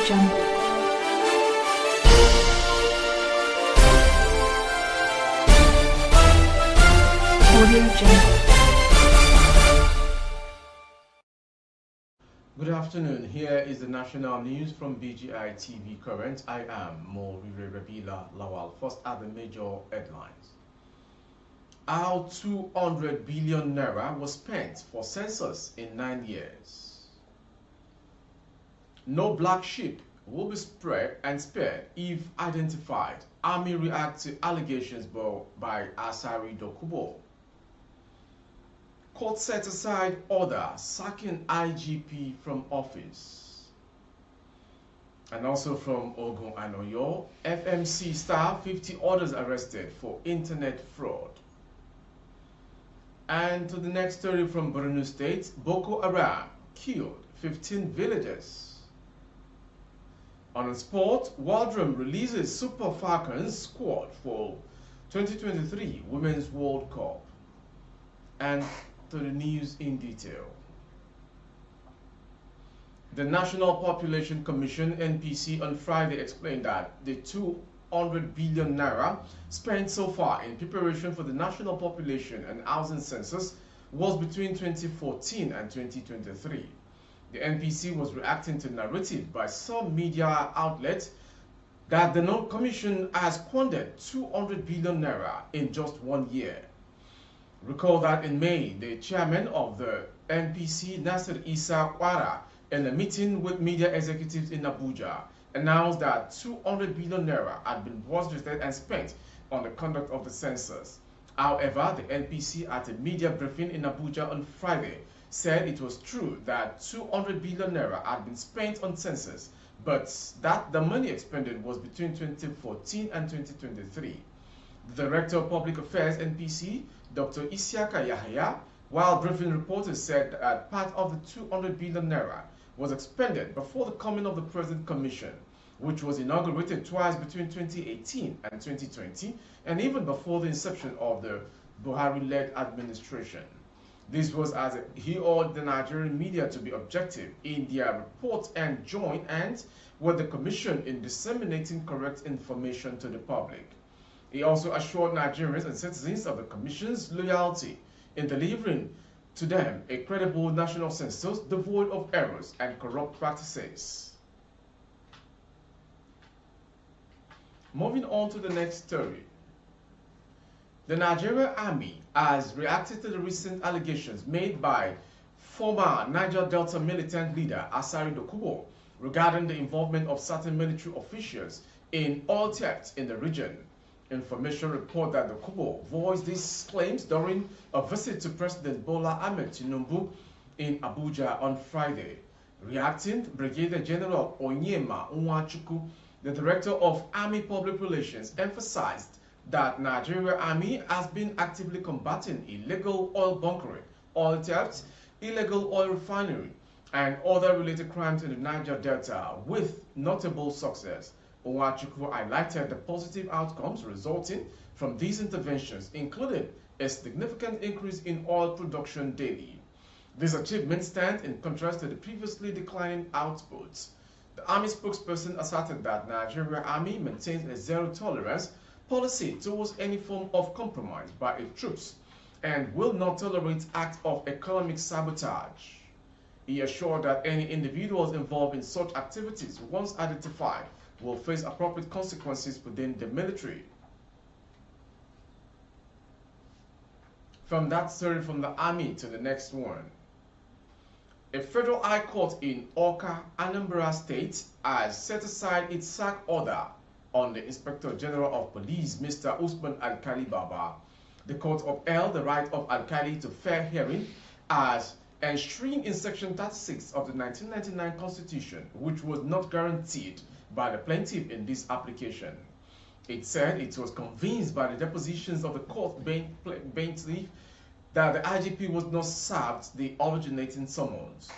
Jungle. Audio Jungle. Good afternoon. Here is the national news from BGI TV Current. I am Morire Rabila Lawal. First are the major headlines. How 200 billion naira was spent for census in 9 years. No black sheep will be spread and spared if identified. Army reacts to allegations by Asari Dokubo. Court set aside order sacking IGP from office. And also from Ogun and Oyo, FMC staff 50 others arrested for internet fraud. And to the next story from Borno State, Boko Haram killed 15 villagers. On sport, Waldron releases Super Falcons squad for 2023 Women's World Cup. And to the news in detail. The National Population Commission (NPC) on Friday explained that the 200 billion naira spent so far in preparation for the National Population and Housing Census was between 2014 and 2023. The NPC was reacting to narrative by some media outlets that the non-commission has squandered 200 billion naira in just 1 year. Recall that in May, the chairman of the NPC, Nasir Isa Kwara, in a meeting with media executives in Abuja, announced that 200 billion naira had been budgeted and spent on the conduct of the census. However, the NPC at a media briefing in Abuja on Friday said it was true that 200 billion naira had been spent on census, but that the money expended was between 2014 and 2023. The Director of Public Affairs, NPC, Dr. Isiaka Yahya, while briefing reporters said that part of the 200 billion naira was expended before the coming of the present commission, which was inaugurated twice between 2018 and 2020, and even before the inception of the Buhari-led administration. This was as he urged the Nigerian media to be objective in their reports and join hands with the commission in disseminating correct information to the public. He also assured Nigerians and citizens of the Commission's loyalty in delivering to them a credible national census devoid of errors and corrupt practices. Moving on to the next story. The Nigerian Army has reacted to the recent allegations made by former Niger Delta militant leader Asari Dokubo regarding the involvement of certain military officials in oil theft in the region. Information report that Dokubo voiced these claims during a visit to President Bola Ahmed Tinubu in Abuja on Friday. Reacting, Brigadier General Onyema Nwachukwu, the Director of Army Public Relations, emphasized that Nigerian Army has been actively combating illegal oil bunkering, oil theft, illegal oil refinery, and other related crimes in the Niger Delta with notable success. Nwachukwu highlighted the positive outcomes resulting from these interventions, including a significant increase in oil production daily. These achievements stand in contrast to the previously declining outputs. The Army spokesperson asserted that Nigerian Army maintains a zero-tolerance policy towards any form of compromise by its troops and will not tolerate acts of economic sabotage. He assured that any individuals involved in such activities, once identified, will face appropriate consequences within the military. From that story from the Army to the next one. A federal high court in Awka, Anambra State, has set aside its sack order on the Inspector General of Police, Mr. Usman Alkali Baba. The court upheld the right of Alkali to fair hearing as enshrined in Section 36 of the 1999 Constitution, which was not guaranteed by the plaintiff in this application. It said it was convinced by the depositions of the court plaintiff that the IGP was not served the originating summons.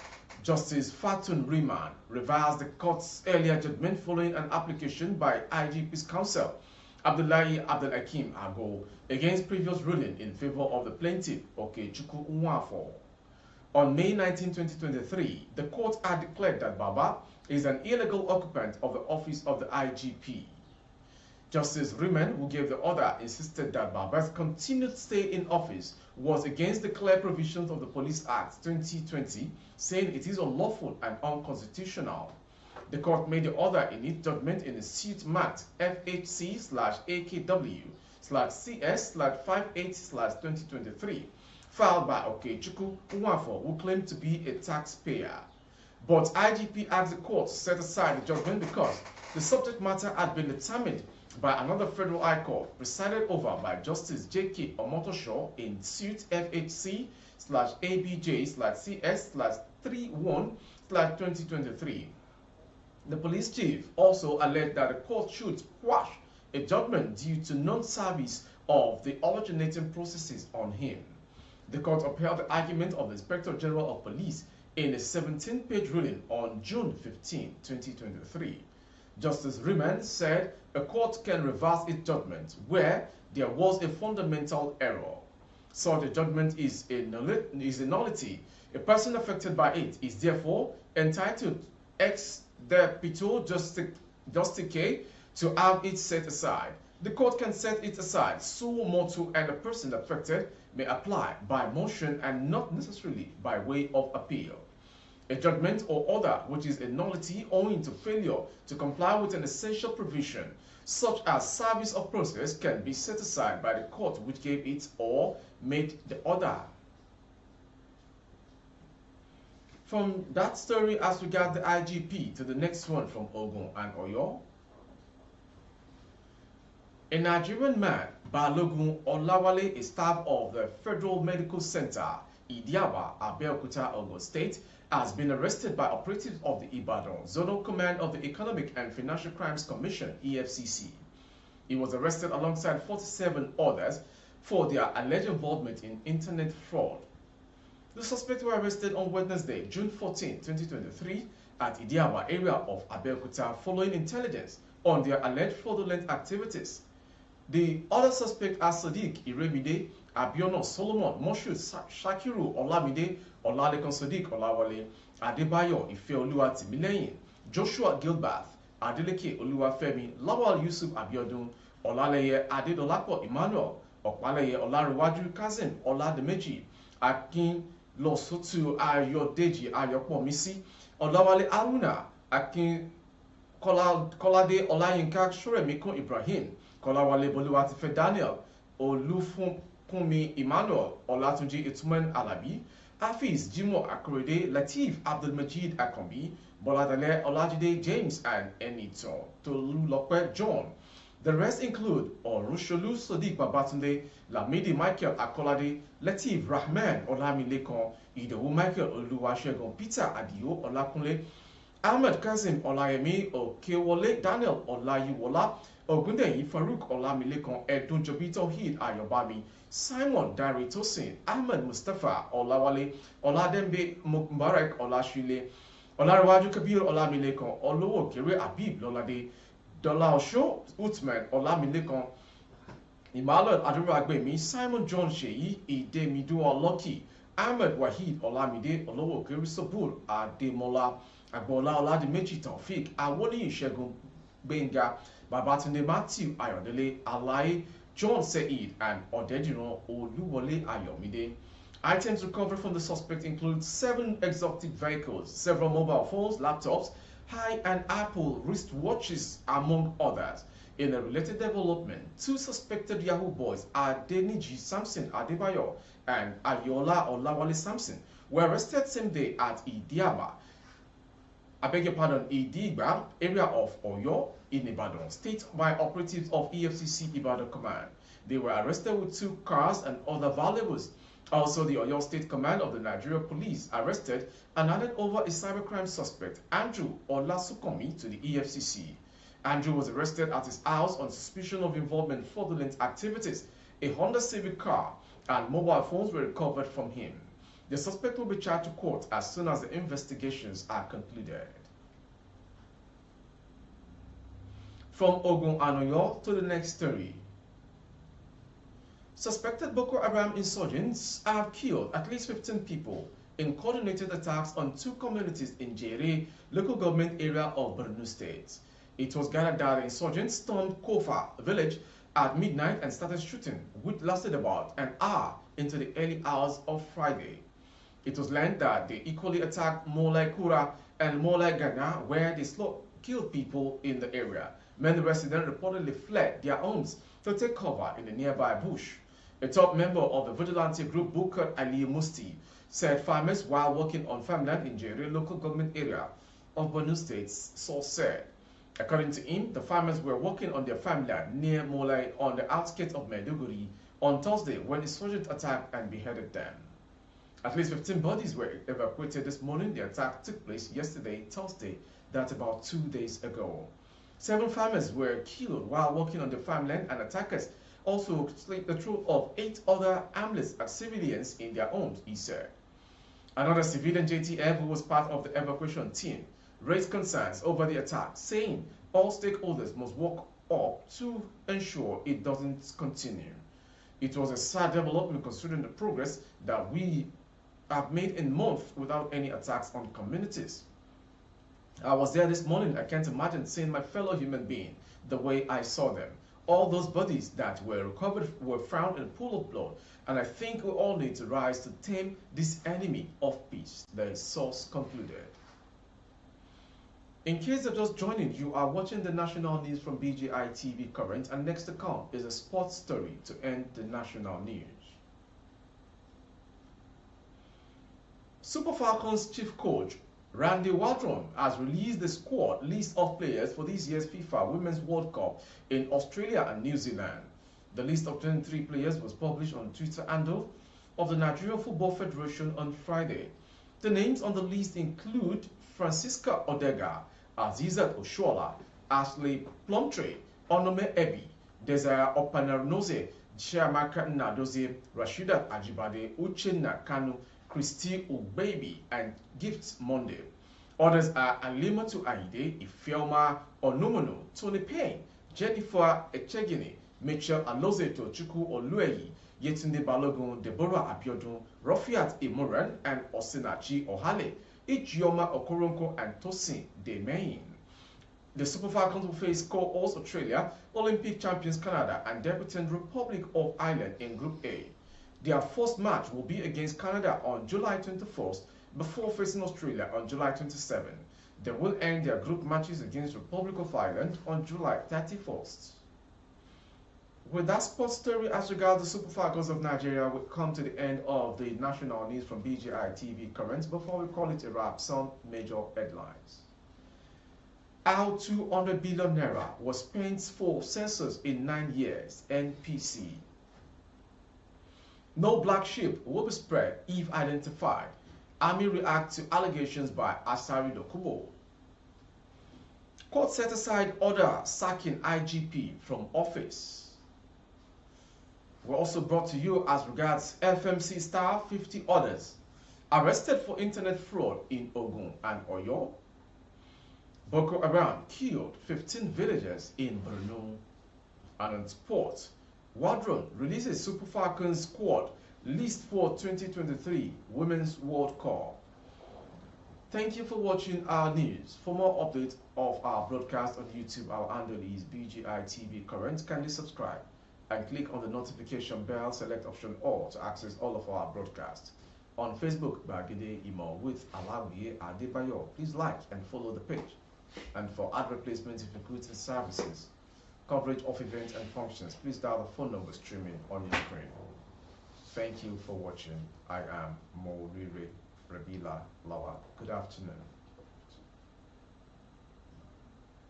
Justice Fatun Rehman reversed the court's earlier judgment following an application by IGP's counsel, Abdullahi Abdul Hakim Ago, against previous ruling in favor of the plaintiff, Okechukwu Nwafo. On May 19, 2023, the court had declared that Baba is an illegal occupant of the office of the IGP. Justice Riemann, who gave the order, insisted that Baba's continued stay in office was against the clear provisions of the Police Act 2020, saying it is unlawful and unconstitutional. The court made the order in its judgment in a suit marked FHC/AKW/CS/58/2023, filed by Okechukwu Nwafo, who claimed to be a taxpayer. But IGP asked the court to set aside the judgment because the subject matter had been determined by another federal high court presided over by Justice J.K. Omotosho in suit FHC/ABJ/CS/31/2023. The police chief also alleged that the court should quash a judgment due to non-service of the originating processes on him. The court upheld the argument of the Inspector General of Police in a 17-page ruling on June 15, 2023. Justice Riemann said a court can reverse its judgment where there was a fundamental error. Such a judgment is a nullity. A person affected by it is therefore entitled ex debito justice to have it set aside. The court can set it aside suo motu, and the person affected may apply by motion and not necessarily by way of appeal. A judgment or order which is a nullity owing to failure to comply with an essential provision, such as service of process, can be set aside by the court which gave it or made the order. From that story as regards the IGP to the next one from Ogun and Oyo. A Nigerian man, Balogun Olawale, a staff of the Federal Medical Center, Idiaba, Abeokuta, Ogun State, has been arrested by operatives of the Ibadan Zonal Command of the Economic and Financial Crimes Commission, EFCC. He was arrested alongside 47 others for their alleged involvement in internet fraud. The suspects were arrested on Wednesday, June 14, 2023, at Idiaba area of Abeokuta following intelligence on their alleged fraudulent activities. The other suspects are Sadiq Iremide, Abiono Solomon, Moshood Shakiru Olamide, Olalekan Sadiq Olawale, Adebayo Ifeoluwa Timileyin, Joshua Gilbert, Adeleke Oluwafemi, Lawal Yusuf Abiodun, Olaleye Adedolapo Emmanuel, Okpaleye Olariwaju Kazim Olademeji, Akin Losotu Ayodeji Ayopomisi, Olawale Aruna, Akin Kolade Olayinka Shoremikun Ibrahim, Kolawale Boluwatife Daniel, Olufunmi Emmanuel, Olatunji Itumen Alabi, Hafiz Jimo Akorede, Latif Abdulmajid Akombi, Boladale Olajide James, and Enito Tolulope John. The rest include Orusholu Sodiq Babatunde, Lamidi Michael Akolade, Latif Rahman Olamilekan, Idowu Michael Oluwasegun, Peter Adio Olakunle, Ahmed Kazim Olayemi, Okewole Daniel Olayiwola, Ogundeyi Farouk Olamilekan, Edun Jobito Hid Ayobami, Simon Dari Tosin, Ahmed Mustafa Olawale, Oladembe Mubarak Olashile, Olariwaju Kabir Olamilekan, Olowo Kere Abib Lolade, Dolaosho Utman Olamilekan, Emmanuel Aduragbemi, Simon John Sheyi, Idemidua Loki, Ahmed Wahid Olamide, Olowo Kere Sobur, Ademola, Agbola Oladimeji Taufik, Awoni Ishegun Benga, Babatunde Matthew Ayodele, Alai, John Said, and Odejiro Oluwole Ayomide. Items recovered from the suspect include 7 exotic vehicles, several mobile phones, laptops, high and Apple wristwatches, among others. In a related development, 2 suspected Yahoo boys, Adeniji Samson Adebayo and Ayola Olawale Samson, were arrested same day at Idiaba, Idigba, area of Oyo, in Ibadan State by operatives of EFCC Ibadan Command. They were arrested with 2 cars and other valuables. Also, the Oyo State Command of the Nigerian Police arrested and handed over a cybercrime suspect, Andrew Olasukomi, to the EFCC. Andrew was arrested at his house on suspicion of involvement in fraudulent activities. A Honda Civic car and mobile phones were recovered from him. The suspect will be charged to court as soon as the investigations are concluded. From Ogun and Oyo to the next story. Suspected Boko Haram insurgents have killed at least 15 people in coordinated attacks on two communities in Jere, local government area of Borno State. It was gathered that the insurgents stormed Kofa village at midnight and started shooting, which lasted about an hour into the early hours of Friday. It was learned that they equally attacked Molai Kura and Molai Gana, where they killed people in the area. Many residents reportedly fled their homes to take cover in the nearby bush. A top member of the vigilante group, Bukar Ali Musti, said farmers while working on farmland in Jere local government area of Borno State, source said. According to him, the farmers were working on their farmland near Molai on the outskirts of Maiduguri on Thursday when insurgents attacked and beheaded them. At least 15 bodies were evacuated this morning. The attack took place yesterday, Thursday, that's about 2 days ago. 7 farmers were killed while working on the farmland, and attackers also slit the throat of 8 other armless civilians in their homes, he said. Another civilian JTF who was part of the evacuation team raised concerns over the attack, saying all stakeholders must work up to ensure it doesn't continue. It was a sad development considering the progress that we have made in months without any attacks on communities. I was there this morning. I can't imagine seeing my fellow human being the way I saw them. All those bodies that were recovered were found in a pool of blood, and I think we all need to rise to tame this enemy of peace, the source concluded. In case of just joining, you are watching the national news from BGI TV Current, and next to come is a sports story to end the national news. Super Falcons chief coach Randy Waldron has released the squad list of players for this year's FIFA Women's World Cup in Australia and New Zealand. The list of 23 players was published on Twitter handle of the Nigerian Football Federation on Friday. The names on the list include Francisca Odega, Azizat Oshola, Ashley Plumtree, Onome Ebi, Desire Opanarnoze, Chiamaka Nadoze, Rashidat Ajibade, Uchenna Kanu, Christy Ubaby, and Gifts Monday. Others are Alimatu Aide, Ifeoma Onomono, Tony Payne, Jennifer Echegini, Mitchell Alozeto Chukwu Olueyi, Yetunde Balogun, Deborah Abiodun, Rafiat Imoran, and Osinachi Ohale, Ichioma Okoronko, and Tosin Demain. The Super Falcons will face co-host Australia, Olympic champions Canada, and debutant Republic of Ireland in Group A. Their first match will be against Canada on July 21st before facing Australia on July 27th. They will end their group matches against Republic of Ireland on July 31st. With that sports story as regards the Super Falcons of Nigeria, we come to the end of the national news from BGI TV Current. Before we call it a wrap, some major headlines. How 200 billion naira was spent for census in 9 years, NPC. No black sheep will be spread if identified. Army reacts to allegations by Asari Dokubo. Court set aside order sacking IGP from office. We're also brought to you as regards FMC staff, 50 others arrested for internet fraud in Ogun and Oyo. Boko Haram killed 15 villagers in Borno. And on sports, Waldron releases Super Falcons squad list for 2023 Women's World Cup. Thank you for watching our news. For more updates of our broadcast on YouTube, our handle is BGI TV Current. Kindly subscribe and click on the notification bell, select option all to access all of our broadcasts. On Facebook, Bagide Imo with Alawiye Adebayo. Please like and follow the page. And for ad replacement if recruiting services, coverage of events and functions, please dial the phone number streaming on your screen. Thank you for watching. I am Maiduguri Rabila Lawa. Good afternoon.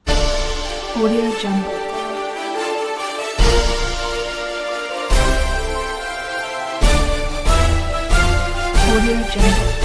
Audio Jungle. Audio Jungle.